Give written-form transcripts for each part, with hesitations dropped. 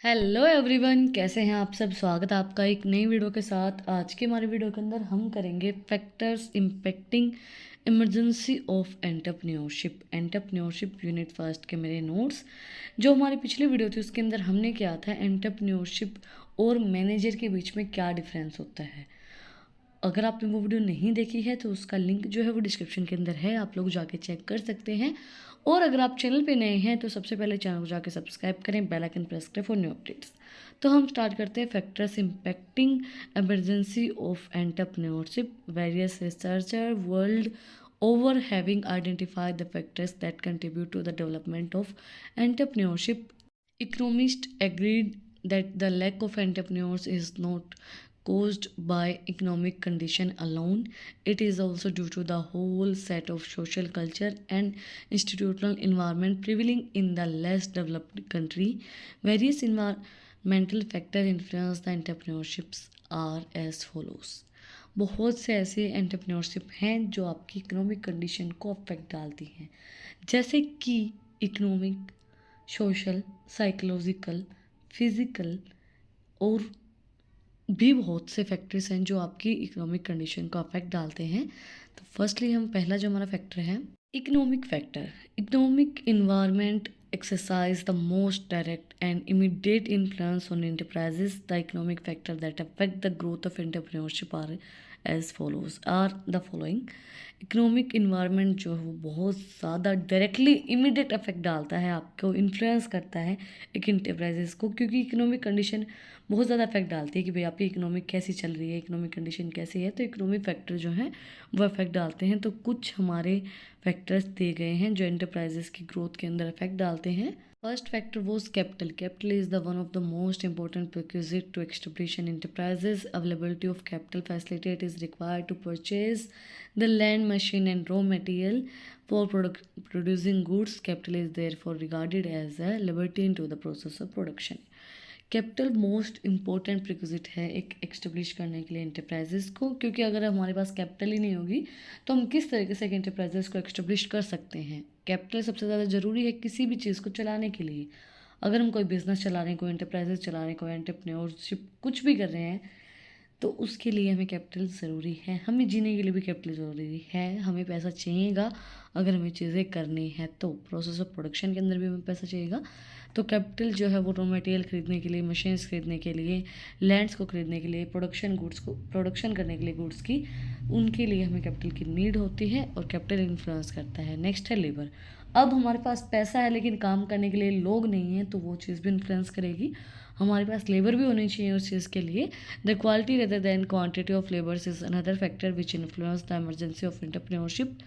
Hello everyone, कैसे हैं आप सब। स्वागत है आपका एक नई वीडियो के साथ। आज के हमारे वीडियो के अंदर हम करेंगे factors impacting emergency of entrepreneurship unit first के मेरे नोट्स। जो हमारी पिछली वीडियो थी उसके अंदर हमने किया था एंटरप्रेन्योरशिप और मैनेजर के बीच में क्या डिफरेंस होता है। अगर आपने वो वीडियो नहीं देखी है तो उसका लिंक जो है वो डिस्क्रिप्शन के अंदर है, आप लोग जाके चेक कर सकते हैं। और अगर आप चैनल पे नए हैं तो सबसे पहले चैनल को जाके सब्सक्राइब करें, बेल आइकन प्रेस करें फॉर न्यू अपडेट्स। तो हम स्टार्ट करते हैं। Factors impacting emergency of entrepreneurship. Various researcher world over having identified the factors that contribute to the development of entrepreneurship. Economists agreed that the lack of entrepreneurs is not caused by economic condition alone. It is also due to the whole set of social culture and institutional environment prevailing in the less developed country. Various environmental factors influence the entrepreneurships are as follows. बहुत से ऐसे entrepreneurship हैं जो आपकी economic condition को affect डालती हैं, जैसे कि इकोनॉमिक, सोशल, साइकोलॉजिकल, फिजिकल और भी बहुत से फैक्टर्स हैं जो आपकी इकोनॉमिक कंडीशन को अफेक्ट डालते हैं। तो फर्स्टली हम पहला जो हमारा फैक्टर है economic factor. Economic environment exercise the most direct and immediate influence on enterprises. The economic factors that affect the growth of entrepreneurship are as follows are the following. Economic environment जो है वो बहुत ज़्यादा directly immediate effect डालता है, आपको influence करता है एक इंटरप्राइजेस को, क्योंकि इकोनॉमिक कंडीशन बहुत ज़्यादा इफेक्ट डालती है कि भाई आपकी इकोनॉमिक कैसी चल रही है, इकोनॉमिक कंडीशन कैसी है। तो इकोनॉमिक फैक्टर जो हैं वो इफेक्ट डालते हैं। तो कुछ हमारे फैक्टर्स दिए गए हैं जो एंटरप्राइजेस की ग्रोथ के अंदर इफेक्ट डालते हैं। First factor was capital. Capital is the one of the most important prerequisite to establish an enterprises. Availability of capital facility it is required to purchase the land, machine and raw material for producing goods. Capital is therefore regarded as a liberty into the process of production. Capital most important prerequisite है एक एक्स्टेब्लिश करने के लिए enterprises को, क्योंकि अगर हमारे पास capital ही नहीं होगी तो हम किस तरीके से एक एंटरप्राइजेस को एक्स्टेब्लिश कर सकते हैं। कैपिटल सबसे ज़्यादा ज़रूरी है किसी भी चीज़ को चलाने के लिए। अगर हम कोई बिजनेस चला रहे हैं, कोई एंटरप्राइजेस चला रहे हैं, कोई एंटरप्रेन्योरशिप कुछ भी कर रहे हैं, तो उसके लिए हमें कैपिटल ज़रूरी है। हमें जीने के लिए भी कैपिटल ज़रूरी है। हमें पैसा चाहिएगा अगर हमें चीज़ें करनी है तो। प्रोसेस ऑफ प्रोडक्शन के अंदर भी हमें पैसा चाहिएगा। तो कैपिटल जो है वो रॉ मटेरियल खरीदने के लिए, मशीन्स खरीदने के लिए, लैंड्स को खरीदने के लिए, प्रोडक्शन करने के लिए गुड्स की, उनके लिए हमें कैपिटल की नीड होती है और कैपिटल इन्फ्लुएंस करता है। नेक्स्ट है लेबर। अब हमारे पास पैसा है लेकिन काम करने के लिए लोग नहीं हैं, तो वो चीज़ भी इन्फ्लुएंस करेगी। हमारे पास लेबर भी होनी चाहिए उस चीज़ के लिए। The quality rather than quantity of labours is another factor which influence the emergency of entrepreneurship.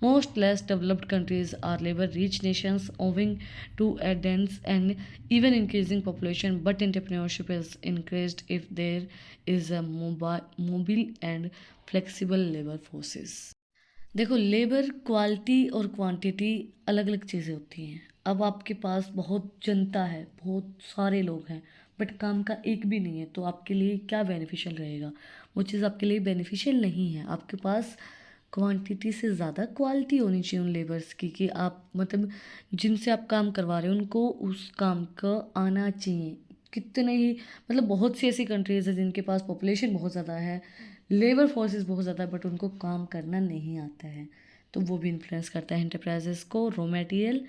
Most less developed countries are labor-rich nations owing to a dense and even increasing population, but entrepreneurship is increased if there is a mobile and flexible labor forces. देखो, labour quality और quantity अलग अलग चीज़ें होती हैं। अब आपके पास बहुत जनता है, बहुत सारे लोग हैं, बट काम का एक भी नहीं है, तो आपके लिए क्या बेनिफिशियल रहेगा? वो चीज़ आपके लिए बेनिफिशियल नहीं है। आपके पास क्वांटिटी से ज़्यादा क्वालिटी होनी चाहिए उन लेबर्स की, कि आप मतलब जिनसे आप काम करवा रहे हो उनको उस काम का आना चाहिए। कितने ही मतलब बहुत सी ऐसी कंट्रीज़ है जिनके पास पॉपुलेशन बहुत ज़्यादा है, लेबर फोर्सेस बहुत ज़्यादा है, बट उनको काम करना नहीं आता है। तो वो भी इन्फ्लुएंस करता है एंटरप्राइजेस को। रॉ मटेरियल,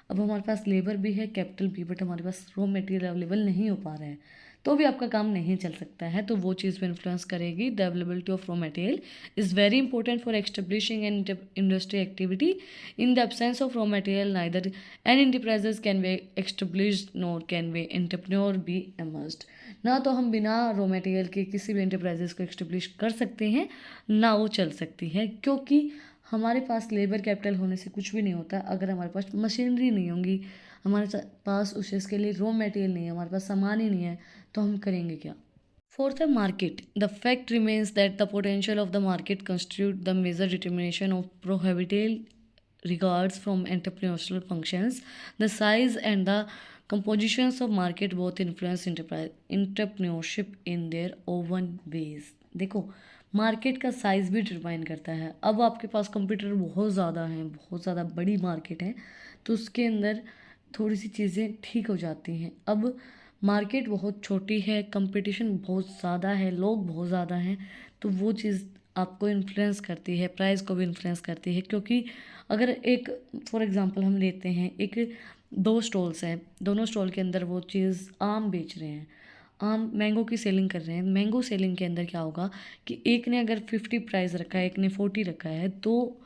अब हमारे पास लेबर भी है, कैपिटल भी, बट हमारे पास रॉ मटेरियल अवेलेबल नहीं हो पा रहा है, तो भी आपका काम नहीं चल सकता है। तो वो चीज़ भी इन्फ्लुएंस करेगी। The availability of raw material is very important for establishing an industry activity. In the absence of raw material neither an enterprises can be established nor can be entrepreneur be emerged. ना तो हम बिना raw material के किसी भी enterprises को एक्स्टेब्लिश कर सकते हैं, ना वो चल सकती है, क्योंकि हमारे पास लेबर कैपिटल होने से कुछ भी नहीं होता। अगर हमारे पास मशीनरी नहीं होंगी, हमारे पास उस चीज़ के लिए रॉ मटेरियल नहीं है, हमारे पास सामान ही नहीं है, तो हम करेंगे क्या? फोर्थ है market. The fact remains that the potential of the market constitute the major determination of prohibited regards from entrepreneurial functions. The size and the compositions of market both influence entrepreneurship in their own ways. देखो, market का size भी determine करता है। अब आपके पास computer बहुत ज़्यादा हैं, बहुत ज़्यादा बड़ी मार्केट है, तो उसके अंदर थोड़ी सी चीज़ें ठीक हो जाती हैं। अब मार्केट बहुत छोटी है, कंपटीशन बहुत ज़्यादा है, लोग बहुत ज़्यादा हैं, तो वो चीज़ आपको इन्फ्लुएंस करती है, प्राइस को भी इन्फ्लुएंस करती है। क्योंकि अगर एक फॉर एग्जांपल हम लेते हैं, एक दो स्टॉल्स हैं, दोनों स्टॉल के अंदर वो चीज़ आम बेच रहे हैं, आम मैंगो की सेलिंग कर रहे हैं। मैंगो सेलिंग के अंदर क्या होगा कि एक ने अगर 50 प्राइस रखा है, एक ने 40 रखा है, तो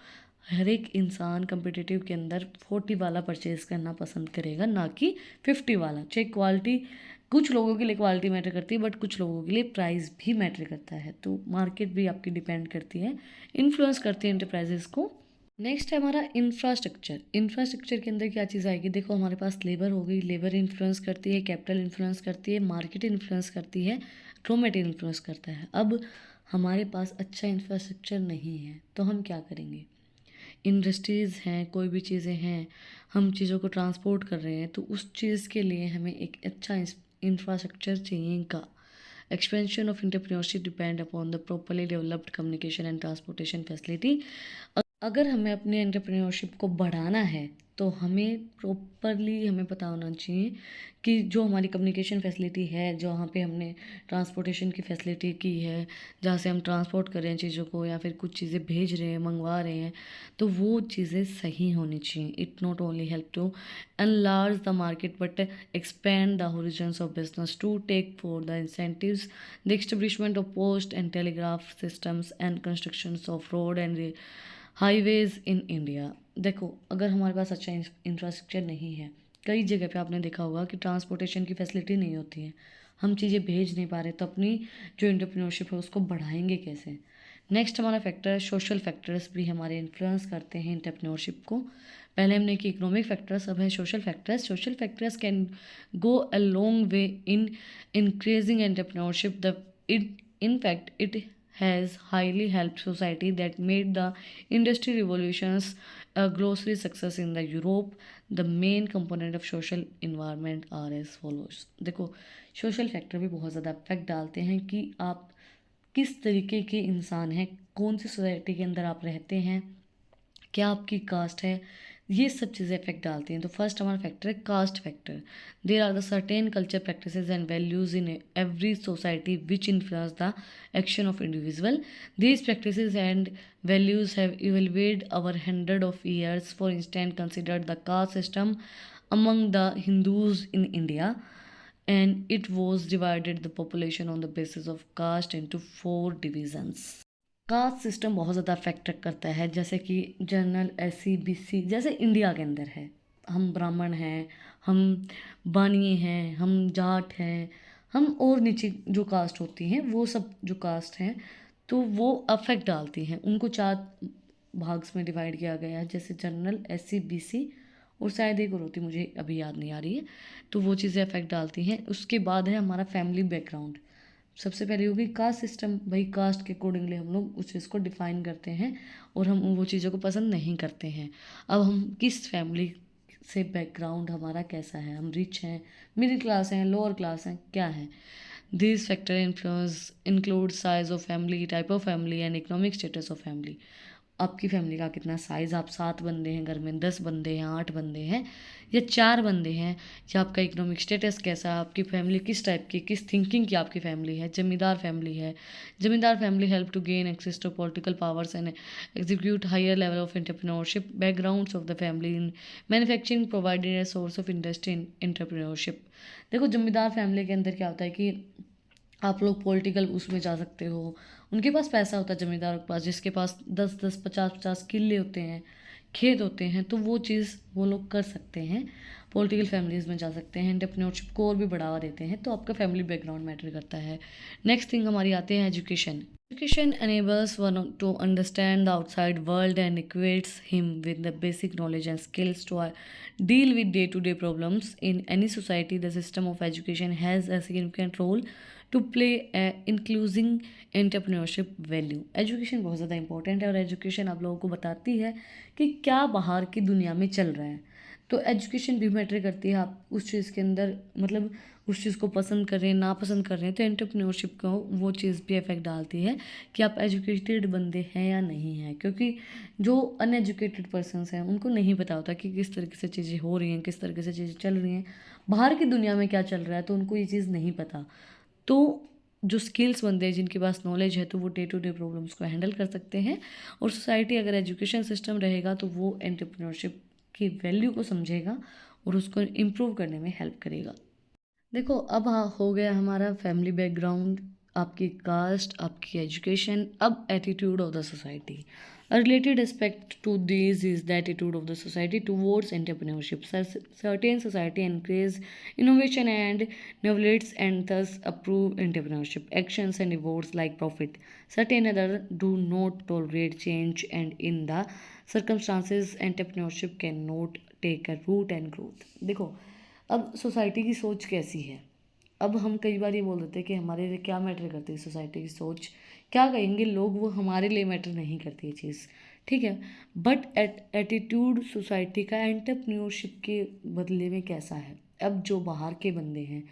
हर एक इंसान कम्पिटिटिव के अंदर 40 वाला परचेज़ करना पसंद करेगा, ना कि 50 वाला। चाहे क्वालिटी, कुछ लोगों के लिए क्वालिटी मैटर करती है, बट कुछ लोगों के लिए प्राइस भी मैटर करता है। तो मार्केट भी आपकी डिपेंड करती है, इन्फ्लुएंस करती है एंटरप्राइजेस को। नेक्स्ट है हमारा इंफ्रास्ट्रक्चर। इंफ्रास्ट्रक्चर के अंदर क्या चीज़ आएगी, देखो हमारे पास लेबर हो गई, लेबर इन्फ्लुएंस करती है, कैपिटल इन्फ्लुएंस करती है, मार्केट इन्फ्लुएंस करती है, रॉ मटेरियल इन्फ्लुएंस करता है। अब हमारे पास अच्छा इंफ्रास्ट्रक्चर नहीं है तो हम क्या करेंगे, इंडस्ट्रीज़ हैं, कोई भी चीज़ें हैं, हम चीज़ों को ट्रांसपोर्ट कर रहे हैं, तो उस चीज़ के लिए हमें एक अच्छा इंफ्रास्ट्रक्चर चाहिए का। Expansion of entrepreneurship depend upon the properly developed communication and transportation facility. अगर हमें अपने एंटरप्रेन्योरशिप को बढ़ाना है तो हमें प्रॉपरली हमें पता होना चाहिए कि जो हमारी कम्युनिकेशन फैसिलिटी है, जहाँ पे हमने ट्रांसपोर्टेशन की फैसिलिटी की है, जहाँ से हम ट्रांसपोर्ट कर रहे हैं चीज़ों को या फिर कुछ चीज़ें भेज रहे हैं, मंगवा रहे हैं, तो वो चीज़ें सही होनी चाहिए। It not only help to enlarge the market but expand the horizons of business to take for the incentives the establishment of post and telegraph systems and construction of road and highways in India. देखो अगर हमारे पास अच्छा infrastructure नहीं है, कई जगह पे आपने देखा होगा कि ट्रांसपोर्टेशन की फैसिलिटी नहीं होती है, हम चीज़ें भेज नहीं पा रहे, तो अपनी जो एंटरप्रेन्योरशिप है उसको बढ़ाएंगे कैसे। नेक्स्ट हमारा फैक्टर है सोशल फैक्टर्स, भी हमारे इन्फ्लुएंस करते हैं एंटरप्रेन्योरशिप को। पहले हमने कि इकोनॉमिक फैक्टर्स, अब है social factors. Social factors can go a long way in increasing entrepreneurship the it in fact it has highly helped society that made the industry revolutions a grocery success in the Europe. The main component of social environment are as follows। देखो social factor भी बहुत ज़्यादा effect डालते हैं कि आप किस तरीके के इंसान हैं, कौन सी सोसाइटी के अंदर आप रहते हैं, क्या आपकी कास्ट है, ये सब चीज़ें इफेक्ट डालती हैं। तो फर्स्ट हमारा फैक्टर है caste factor. There are the certain culture practices and values in every society which influence the action of individual. These practices and values have evolved over hundred of years. For instant considered the caste system among the Hindus in India, and it was divided the population on the basis of caste into 4 divisions। Caste system बहुत ज़्यादा affect करता है, जैसे कि general, SC, BC, जैसे India के अंदर है, हम ब्राह्मण हैं, हम बानिए हैं, हम जाट हैं, हम और नीचे जो कास्ट होती हैं वो सब जो कास्ट हैं तो वो अफेक्ट डालती हैं। उनको 4 भाग्स में डिवाइड किया गया है, जैसे जनरल, एससी, बीसी और शायद एक और होती, मुझे अभी याद नहीं आ रही है। तो वो चीज़ें अफेक्ट डालती हैं। उसके बाद है हमारा फैमिली बैकग्राउंड। सबसे पहले होगी कास्ट सिस्टम, भाई कास्ट के अकॉर्डिंगली हम लोग उस चीज़ को डिफाइन करते हैं और हम वो चीज़ों को पसंद नहीं करते हैं। अब हम किस फैमिली से, बैकग्राउंड हमारा कैसा है, हम रिच हैं, मिडिल क्लास हैं, लोअर क्लास हैं, क्या है। This factor influence include size of family, type of family and economic status of family. आपकी फैमिली का कितना साइज़, आप 7 बंदे हैं घर में, 10 बंदे हैं, 8 बंदे हैं या 4 बंदे हैं, या आपका इकोनॉमिक स्टेटस कैसा है, आपकी फैमिली किस टाइप की, किस थिंकिंग की आपकी फैमिली है। जमींदार फैमिली है, zamindar family help to gain access to political powers and execute higher level of entrepreneurship. Backgrounds of the family in manufacturing provided a source of industry in entrepreneurship. देखो zamindar family के अंदर क्या होता है कि आप लोग पॉलिटिकल उसमें जा सकते हो, उनके पास पैसा होता है जमींदारों के पास, जिसके पास 10-10, 50-50 किले होते हैं, खेत होते हैं, तो वो चीज़ वो लोग कर सकते हैं, पॉलिटिकल फैमिलीज़ में जा सकते हैं, एंटरप्रेन्योरशिप को और भी बढ़ावा देते हैं। तो आपका फैमिली बैकग्राउंड मैटर करता है। नेक्स्ट थिंग हमारी आती है education. Education enables one to understand the outside world and equips him with the basic knowledge and skills to deal with day-to-day problems in any society. The system of education has a significant role to play including entrepreneurship value. Education बहुत ज़्यादा important है और education आप लोगों को बताती है कि क्या बाहर की दुनिया में चल रहा है। तो एजुकेशन भी मैटर करती है। आप उस चीज़ के अंदर मतलब उस चीज़ को पसंद कर रहे हैं, ना पसंद कर रहे हैं, तो एंटरप्रेन्योरशिप को वो चीज़ भी इफेक्ट डालती है कि आप एजुकेटेड बंदे हैं या नहीं हैं। क्योंकि जो अनएजुकेटेड पर्सनस हैं उनको नहीं पता होता कि किस तरीके से चीज़ें हो रही हैं, किस तरीके से चीज़ें चल रही हैं, बाहर की दुनिया में क्या चल रहा है, तो उनको ये चीज़ नहीं पता। तो जो स्किल्स बंदे हैं जिनके पास नॉलेज है, तो वो डे टू डे प्रॉब्लम्स को हैंडल कर सकते हैं। और सोसाइटी अगर एजुकेशन सिस्टम रहेगा तो वो एंटरप्रेन्योरशिप की वैल्यू को समझेगा और उसको इम्प्रूव करने में हेल्प करेगा। देखो अब हो गया हमारा फैमिली बैकग्राउंड, आपकी कास्ट, आपकी एजुकेशन। अब attitude of the society. A related aspect to these is the attitude of the society towards entrepreneurship. Certain society encourage innovation and innovates and thus approve entrepreneurship actions and rewards like profit. Certain other do not tolerate change and in the circumstances entrepreneurship cannot take a root and growth. देखो अब society की सोच कैसी है। अब हम कई बार ये बोल देते हैं कि हमारे लिए क्या मैटर करती है सोसाइटी की सोच, क्या कहेंगे लोग, वो हमारे लिए मैटर नहीं करती ये चीज़, ठीक है। बट एटीट्यूड सोसाइटी का एंटरप्रेन्योरशिप के बदले में कैसा है। अब जो बाहर के बंदे हैं,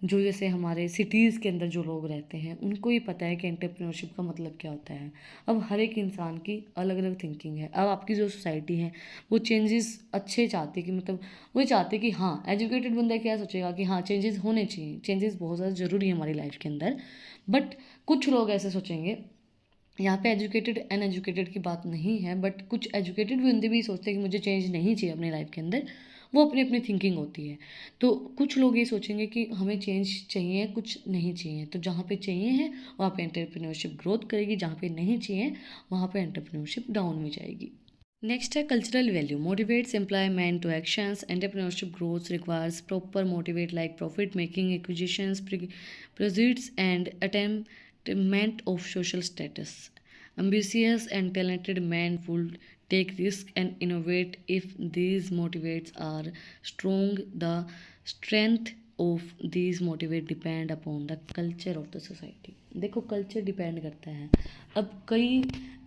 जो जैसे हमारे सिटीज़ के अंदर जो लोग रहते हैं, उनको ही पता है कि एंटरप्रेन्योरशिप का मतलब क्या होता है। अब हर एक इंसान की अलग अलग थिंकिंग है। अब आपकी जो सोसाइटी है वो चेंजेस अच्छे चाहती है कि मतलब वो चाहते कि हाँ, एजुकेटेड बंदा क्या सोचेगा कि हाँ चेंजेस होने चाहिए, चेंजेस बहुत ज़्यादा ज़रूरी है हमारी लाइफ के अंदर। बट कुछ लोग ऐसे सोचेंगे, यहाँ पे एजुकेटेड अनएजुकेटेड की बात नहीं है, बट कुछ एजुकेटेड बंदे भी सोचते हैं कि मुझे चेंज नहीं चाहिए अपनी लाइफ के अंदर। वो अपनी अपनी थिंकिंग होती है। तो कुछ लोग ये सोचेंगे कि हमें चेंज चाहिए, कुछ नहीं चाहिए। तो जहाँ पे चाहिए है वहाँ पे एंटरप्रेन्योरशिप ग्रोथ करेगी, जहाँ पे नहीं चाहिए वहाँ पे एंटरप्रेन्योरशिप डाउन में जाएगी। नेक्स्ट है cultural value. Motivates employment to actions. Entrepreneurship growth requires proper motivate like profit making, acquisitions, proceeds and attainment of social status. Ambitious and talented men would take risks and innovate if these motivates are strong. The strength of these motivate depend upon the culture of the society. देखो culture depend करता है। अब कई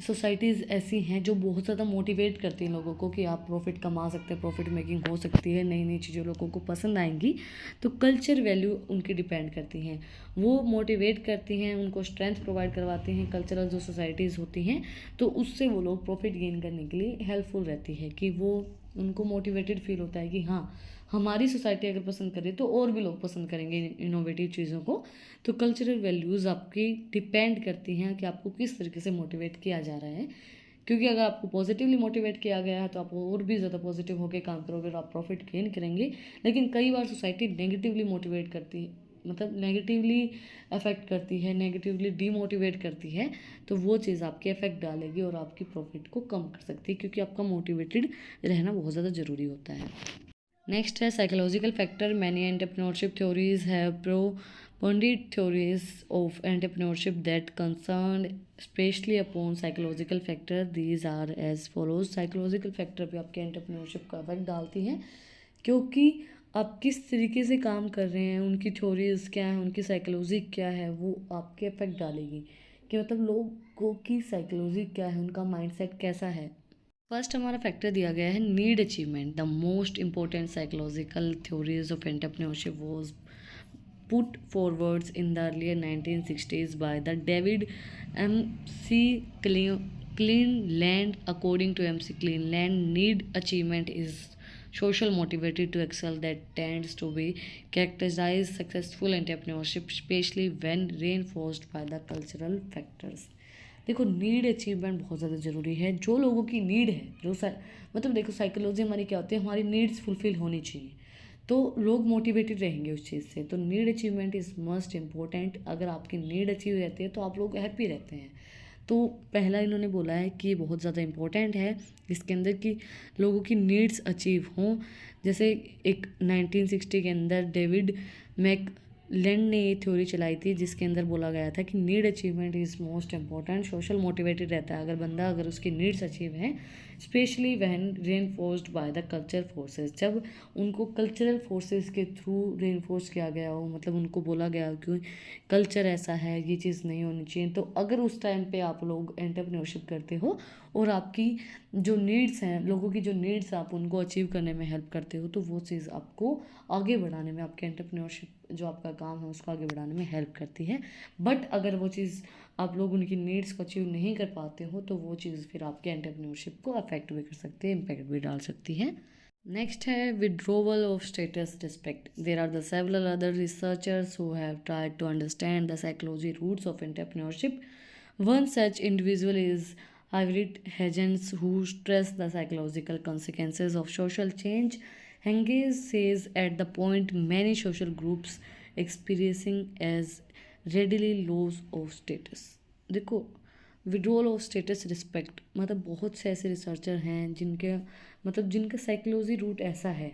societies ऐसी हैं जो बहुत ज़्यादा मोटिवेट करती हैं लोगों को कि आप प्रॉफिट कमा सकते हैं, प्रॉफिट मेकिंग हो सकती है, नई नई चीज़ें लोगों को पसंद आएंगी। तो कल्चर वैल्यू उनकी डिपेंड करती हैं, वो मोटिवेट करती हैं, उनको स्ट्रेंथ प्रोवाइड करवाती हैं। कल्चरल जो सोसाइटीज़ होती हैं तो उससे वो लोग प्रॉफिट गेन करने के लिए हेल्पफुल रहती है कि वो उनको मोटिवेटेड फील होता है कि हाँ हमारी सोसाइटी अगर पसंद करे तो और भी लोग पसंद करेंगे इनोवेटिव चीज़ों को। तो कल्चरल वैल्यूज़ आपकी डिपेंड करती हैं कि आपको किस तरीके से मोटिवेट किया जा रहा है। क्योंकि अगर आपको पॉजिटिवली मोटिवेट किया गया है तो आप और भी ज़्यादा पॉजिटिव होकर काम करोगे और आप प्रॉफिट गेन करेंगे। लेकिन कई बार सोसाइटी नेगेटिवली मोटिवेट करती है, मतलब नेगेटिवली अफेक्ट करती है, नेगेटिवली डीमोटिवेट करती है, तो वो चीज़ आपके इफेक्ट डालेगी और आपकी प्रॉफिट को कम कर सकती है, क्योंकि आपका मोटिवेटेड रहना बहुत ज़्यादा ज़रूरी होता है। नेक्स्ट है psychological factor. Many entrepreneurship theories have propounded theories of entrepreneurship that concern especially upon psychological factor. These are as follows. Psychological factor भी आपके एंटरप्रेन्योरशिप का इफेक्ट डालती हैं, क्योंकि आप किस तरीके से काम कर रहे हैं, उनकी थ्योरीज क्या है, उनकी साइकोलॉजी क्या है, वो आपके इफेक्ट डालेगी कि मतलब लोगों की साइकोलॉजी क्या है, उनका माइंडसेट कैसा है। फर्स्ट हमारा फैक्टर दिया गया है need achievement. The most important psychological theories of entrepreneurship was put forwards in the earlier 1960s by the David M.C. Cleland. According to M.C. Cleland, need achievement is social motivated to excel that tends to be characterized successful entrepreneurship, especially when reinforced by the cultural factors. देखो need achievement बहुत ज़्यादा ज़रूरी है। जो लोगों की need है, जो मतलब देखो साइकोलॉजी हमारी क्या होती है, हमारी नीड्स फुलफिल होनी चाहिए, तो लोग मोटिवेटेड रहेंगे उस चीज़ से। तो need achievement is must important. अगर आपकी नीड अचीव रहती है तो आप लोग हैप्पी रहते हैं। तो पहला इन्होंने बोला है कि ये बहुत ज़्यादा इम्पोर्टेंट है इसके अंदर कि लोगों की नीड्स अचीव हों। जैसे एक 1960 के अंदर डेविड मैकलेंड ने ये थ्योरी चलाई थी जिसके अंदर बोला गया था कि need achievement is most important. Social motivated रहता है अगर बंदा, अगर उसकी नीड्स अचीव हैं, specially van reinforced by the culture forces. जब उनको कल्चरल फोर्सेस के थ्रू रेनफोर्स किया गया हो, मतलब उनको बोला गया हो कि कल्चर ऐसा है, ये चीज़ नहीं होनी चाहिए, तो अगर उस टाइम पे आप लोग एंटरप्रेन्योरशिप करते हो और आपकी जो नीड्स हैं, लोगों की जो नीड्स हैं, आप उनको अचीव करने में हेल्प करते हो, तो वो चीज़ आपको आगे बढ़ाने में, आपके एंटरप्रेन्योरशिप जो आपका काम है उसको आगे बढ़ाने में हेल्प करती है। बट अगर वो चीज़ आप लोग उनकी नीड्स को अचीव नहीं कर पाते हो तो वो चीज़ फिर आपके एंटरप्रेन्योरशिप को अफेक्ट भी कर सकती है, इम्पैक्ट भी डाल सकती है। नेक्स्ट है withdrawal of status respect. There are the several other researchers who have tried to understand the psychology roots of entrepreneurship. One such individual is Irit Hedgens, who stressed the psychological consequences of social change. Hedges says at the point many social groups experiencing as readily loss of status. देखो, withdrawal of status respect मतलब बहुत से ऐसे researcher हैं जिनके मतलब जिनका psychology root ऐसा है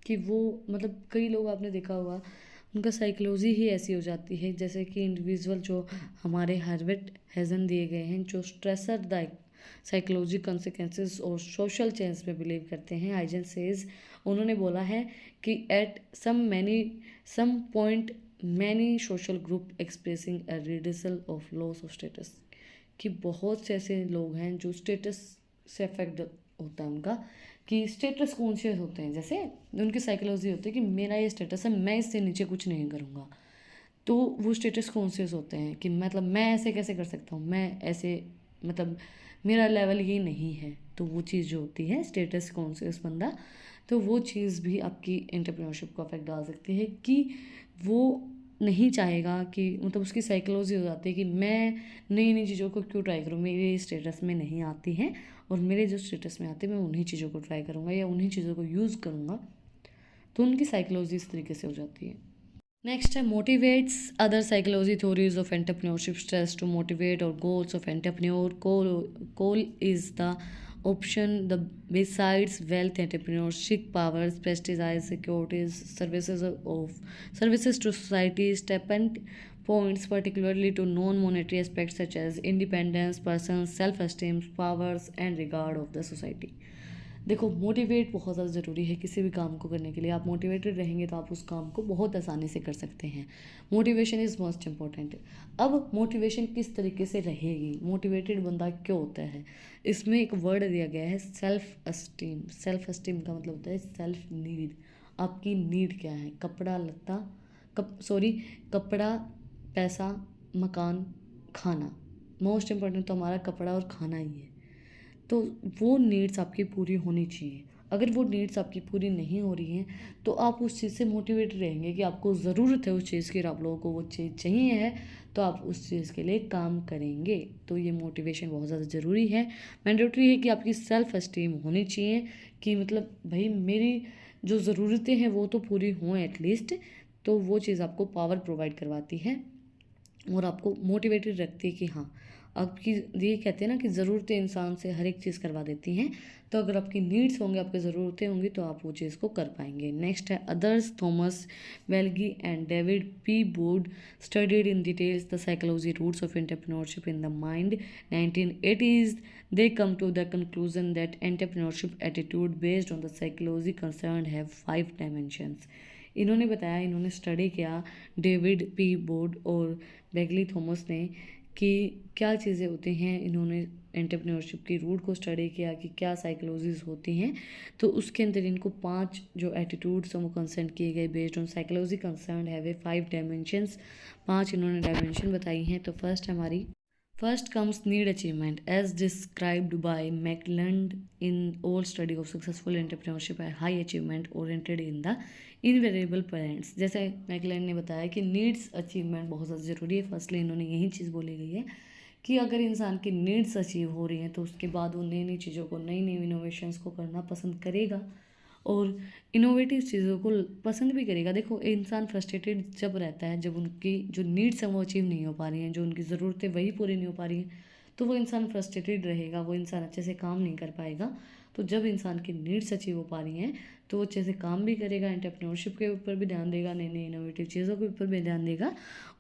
कि वो मतलब कई लोग आपने देखा होगा उनका साइकोलॉजी ही ऐसी हो जाती है, जैसे कि इंडिविजुअल जो हमारे हार्वर्ड हेजन दिए गए हैं, जो स्ट्रेसर द साइकोलॉजी कॉन्सिक्वेंसेस और सोशल चेंज में बिलीव करते हैं. हाइजन सेज, उन्होंने बोला है कि at some point many social group expressing a withdrawal of loss of status, कि बहुत से ऐसे लोग हैं जो स्टेटस से अफेक्ट होता है उनका, कि स्टेटस कॉन्शियस होते हैं, जैसे उनकी साइकोलॉजी होती है कि मेरा ये स्टेटस है, मैं इससे नीचे कुछ नहीं करूँगा, तो वो स्टेटस कॉन्शियस होते हैं कि मतलब मैं ऐसे कैसे कर सकता हूँ, मैं ऐसे मतलब मेरा लेवल ये नहीं है, तो वो चीज़ जो होती है स्टेटस कॉन्शियस बंदा, तो वो चीज़ भी आपकी एंटरप्रेन्योरशिप को अफेक्ट डाल सकती है कि वो नहीं चाहेगा कि मतलब उसकी साइकोलॉजी हो जाती है कि मैं नई नई चीज़ों को क्यों ट्राई करूँ, मेरे स्टेटस में नहीं आती हैं और मेरे जो स्टेटस में आते हैं मैं उन्हीं चीज़ों को ट्राई करूँगा या उन्हीं चीज़ों को यूज़ करूँगा, तो उनकी साइकोलॉजी इस तरीके से हो जाती है. नेक्स्ट है motivates other psychology theories of entrepreneurship. Stress to motivate और goals of entrepreneur. Goal is the option the besides wealth entrepreneurship powers prestige securities services to society stipend points particularly to non-monetary aspects such as independence personal self-esteem powers and regard of the society. देखो, motivate बहुत ज़्यादा ज़रूरी है किसी भी काम को करने के लिए. आप मोटिवेटेड रहेंगे तो आप उस काम को बहुत आसानी से कर सकते हैं. Motivation is most important. अब मोटिवेशन किस तरीके से रहेगी, मोटिवेटेड बंदा क्यों होता है, इसमें एक वर्ड दिया गया है सेल्फ एस्टीम. सेल्फ एस्टीम का मतलब होता है सेल्फ नीड. आपकी नीड क्या है, कपड़ा लत्ता कपड़ा पैसा मकान खाना. मोस्ट इम्पॉर्टेंट तो हमारा कपड़ा और खाना ही है, तो वो नीड्स आपकी पूरी होनी चाहिए. अगर वो नीड्स आपकी पूरी नहीं हो रही हैं तो आप उस चीज़ से मोटिवेटेड रहेंगे कि आपको ज़रूरत है उस चीज़ की, आप लोगों को वो चीज़ चाहिए है, तो आप उस चीज़ के लिए काम करेंगे. तो ये मोटिवेशन बहुत ज़्यादा ज़रूरी है. मैंडेटरी है कि आपकी सेल्फ एस्टीम होनी चाहिए कि मतलब भाई मेरी जो ज़रूरतें हैं वो तो पूरी हों एटलीस्ट, तो वो चीज़ आपको पावर प्रोवाइड करवाती है और आपको मोटिवेटेड रखती है कि हाँ आपकी, ये कहते हैं ना कि ज़रूरतें इंसान से हर एक चीज़ करवा देती हैं, तो अगर आपकी नीड्स होंगे, आपकी ज़रूरतें होंगी तो आप वो चीज़ को कर पाएंगे. नेक्स्ट है अदर्स. थॉमस वेल्गी and David P Boyd studied in details the psychology roots of entrepreneurship in the mind 1980s. They come to the conclusion that entrepreneurship attitude based on the psychology concerned have 5 dimensions. इन्होंने बताया, इन्होंने study किया David P board और Begley Thomas ने कि क्या चीज़ें होती हैं. इन्होंने एंटरप्रेन्योरशिप की रूट को स्टडी किया कि क्या साइकोलॉजीज होती हैं, तो उसके अंदर इनको 5 जो एटीट्यूड्स हैं वो कंसर्न किए गए based on psychology concern have a 5 dimensions. 5 इन्होंने डायमेंशन बताई हैं. तो first comes need achievement as described by McLeod in old study of successful entrepreneurship are high achievement oriented in the invariable parents. जैसे मैकलेंड ने बताया कि नीड्स अचीवमेंट बहुत ज़्यादा ज़रूरी है. फर्स्टली इन्होंने यही चीज़ बोली गई है कि अगर इंसान की नीड्स अचीव हो रही हैं तो उसके बाद वो नई नई चीज़ों को, नई नई इनोवेशंस को करना पसंद करेगा और इनोवेटिव चीज़ों को पसंद भी करेगा. देखो, इंसान फ्रस्ट्रेटेड जब रहता है, जब उनकी जो नीड्स हैं वो अचीव नहीं हो पा रही हैं, जो उनकी ज़रूरतें वही पूरी नहीं हो पा रही हैं, तो वो इंसान फ्रस्ट्रेटेड रहेगा, वो इंसान अच्छे से काम नहीं कर पाएगा. तो जब इंसान की नीड्स अचीव हो पा रही हैं तो वो अच्छे से काम भी करेगा, एंटरप्रेन्योरशिप के ऊपर भी ध्यान देगा, नई नई इनोवेटिव चीज़ों के ऊपर भी ध्यान देगा,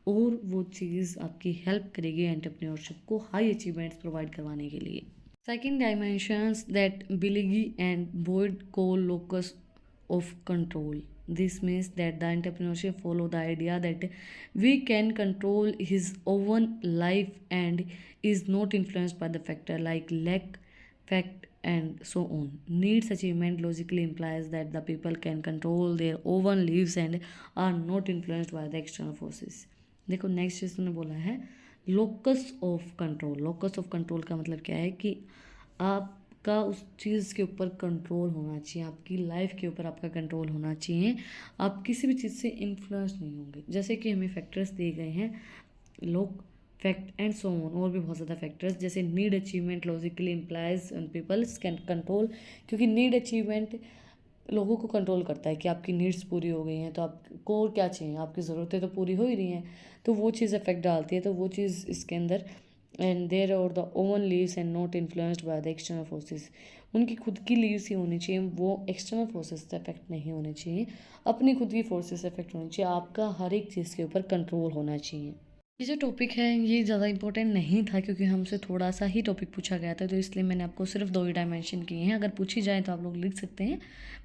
और वो चीज़ आपकी हेल्प करेगी एंटरप्रेन्योरशिप को हाई अचीवमेंट्स प्रोवाइड करवाने के लिए. Second dimensions that Biligi and Boyd call locus of control. This means that the entrepreneurship follow the idea that we can control his own life and is not influenced by the factor like luck, fact, and so on. Needs achievement logically implies that the people can control their own lives and are not influenced by the external forces. देखो next चीज तुमने बोला है locus of control. Locus of control का मतलब क्या है कि आपका उस चीज़ के ऊपर कंट्रोल होना चाहिए, आपकी लाइफ के ऊपर आपका कंट्रोल होना चाहिए, आप किसी भी चीज़ से इन्फ्लुएंस नहीं होंगे। जैसे कि हमें फैक्टर्स दिए गए हैं लोग, फैक्ट एंड सो ऑन, और भी बहुत ज़्यादा फैक्टर्स, जैसे need achievement logically implies peoples can control, क्योंकि नीड अचीवमेंट लोगों को कंट्रोल करता है कि आपकी नीड्स पूरी हो गई हैं तो आपको और क्या चाहिए, आपकी ज़रूरतें तो पूरी हो ही रही हैं, तो वो चीज़ इफेक्ट डालती है। तो वो चीज़ इसके अंदर एंड देयर और the oven leaves and not influenced by the external forces, उनकी खुद की लीव्स ही होनी चाहिए, वो एक्सटर्नल फोर्सेस से इफेक्ट नहीं होने चाहिए, अपनी खुद की फोर्सेस से इफेक्ट होनी चाहिए, आपका हर एक चीज़ के ऊपर कंट्रोल होना चाहिए। ये जो टॉपिक है ये ज़्यादा इंपॉर्टेंट नहीं था क्योंकि हमसे थोड़ा सा ही टॉपिक पूछा गया था, तो इसलिए मैंने आपको सिर्फ 2 ही डायमेंशन किए हैं। अगर पूछी जाए तो आप लोग लिख सकते हैं,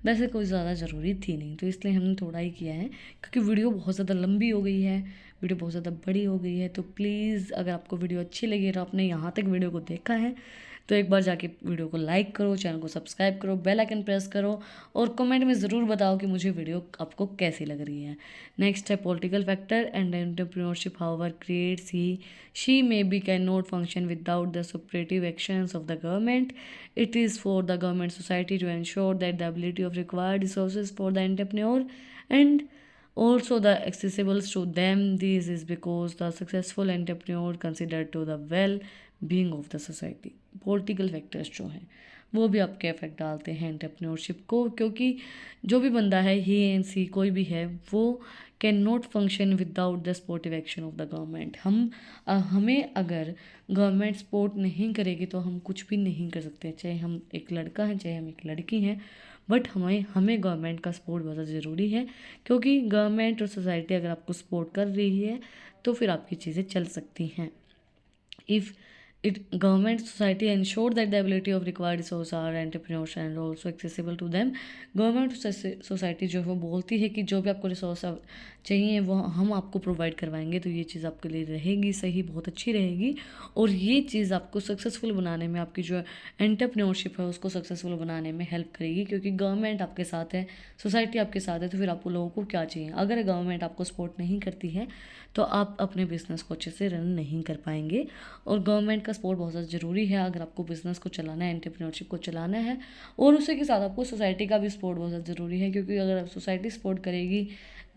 वैसे कोई ज़्यादा ज़रूरी थी नहीं, तो इसलिए हमने थोड़ा ही किया है क्योंकि वीडियो बहुत ज़्यादा लंबी हो गई है, वीडियो बहुत ज़्यादा बड़ी हो गई है। तो प्लीज़ अगर आपको वीडियो अच्छी लगी और आपने यहाँ तक वीडियो को देखा है तो एक बार जाके वीडियो को लाइक करो, चैनल को सब्सक्राइब करो, बेल आइकन प्रेस करो और कमेंट में ज़रूर बताओ कि मुझे वीडियो आपको कैसी लग रही है। नेक्स्ट है political factor and entrepreneurship however creates he she may be can not function without the supportive actions of the government. It is for the government society to ensure that the ability of required resources for the entrepreneur and also the accessibles to them. This is because the successful entrepreneur considered to the well being of the society. Political factors जो हैं वो भी आपके effect डालते हैं entrepreneurship को, क्योंकि जो भी बंदा है ही एन सी कोई भी है वो can not function without the supportive action of the government. हमें अगर गवर्नमेंट सपोर्ट नहीं करेगी तो हम कुछ भी नहीं कर सकते, चाहे हम एक लड़का हैं चाहे हम एक लड़की हैं, बट हमें गवर्नमेंट का सपोर्ट बहुत ज़रूरी है, क्योंकि गवर्नमेंट और सोसाइटी अगर आपको सपोर्ट कर रही है तो फिर आपकी चीज़ें चल सकती हैं। If government society ensure that the ability of required resources are entrepreneurs and also accessible to them। Government society जो है वो बोलती है कि जो भी आपको रिसोर्स चाहिए वो हम आपको प्रोवाइड करवाएंगे, तो ये चीज़ आपके लिए रहेगी सही, बहुत अच्छी रहेगी, और ये चीज़ आपको सक्सेसफुल बनाने में, आपकी जो एंटरप्रेन्योरशिप है उसको सक्सेसफुल बनाने में हेल्प करेगी, क्योंकि गवर्नमेंट आपके साथ है, सोसाइटी आपके साथ है, तो फिर आपको लोगों को क्या चाहिए। अगर गवर्नमेंट आपको सपोर्ट नहीं करती है तो आप अपने बिजनेस को अच्छे से रन नहीं कर पाएंगे, और गवर्नमेंट का सपोर्ट बहुत ज़्यादा ज़रूरी है अगर आपको बिज़नेस को चलाना है, एंटरप्रेन्योरशिप को चलाना है, और उसी के साथ आपको सोसाइटी का भी सपोर्ट बहुत ज़्यादा ज़रूरी है, क्योंकि अगर सोसाइटी सपोर्ट करेगी,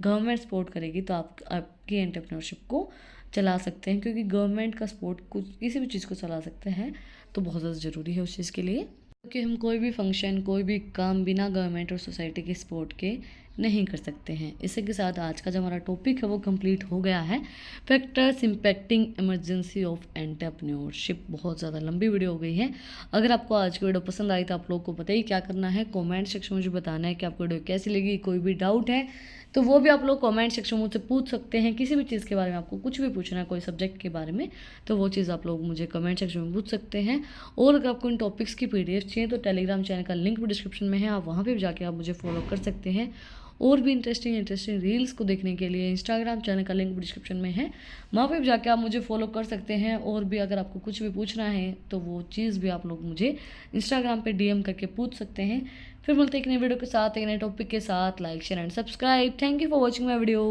गवर्नमेंट सपोर्ट करेगी तो आपकी एंटरप्रेन्योरशिप को चला सकते हैं, क्योंकि गवर्नमेंट का सपोर्ट कुछ किसी भी चीज़ को चला सकते हैं तो बहुत ज़्यादा ज़रूरी है उस चीज़ के लिए, क्योंकि हम कोई भी फंक्शन कोई भी काम बिना गवर्नमेंट और सोसाइटी के सपोर्ट के नहीं कर सकते हैं। इसी के साथ आज का जो हमारा टॉपिक है वो कंप्लीट हो गया है, factors impacting emergency of entrepreneurship. बहुत ज़्यादा लंबी वीडियो हो गई है। अगर आपको आज की वीडियो पसंद आई तो आप लोग को पता ही क्या करना है, कमेंट सेक्शन में मुझे बताना है कि आपको वीडियो कैसी लगी। कोई भी डाउट है तो वो भी आप लोग कमेंट सेक्शन में मुझसे पूछ सकते हैं, किसी भी चीज़ के बारे में आपको कुछ भी पूछना है, कोई सब्जेक्ट के बारे में, तो वो चीज़ आप लोग मुझे कमेंट सेक्शन में पूछ सकते हैं। और अगर आपको इन टॉपिक्स की PDF चाहिए तो टेलीग्राम चैनल का लिंक भी डिस्क्रिप्शन में है, आप वहाँ पर भी जाके आप मुझे फॉलो कर सकते हैं। और भी इंटरेस्टिंग रील्स को देखने के लिए इंस्टाग्राम चैनल का लिंक डिस्क्रिप्शन में है, वहाँ पे भी जाके आप मुझे फॉलो कर सकते हैं। और भी अगर आपको कुछ भी पूछना है तो वो चीज़ भी आप लोग मुझे इंस्टाग्राम पे DM करके पूछ सकते हैं। फिर मिलते हैं एक नई वीडियो के साथ, एक नए टॉपिक के साथ। Like share and subscribe. Thank you for watching my video.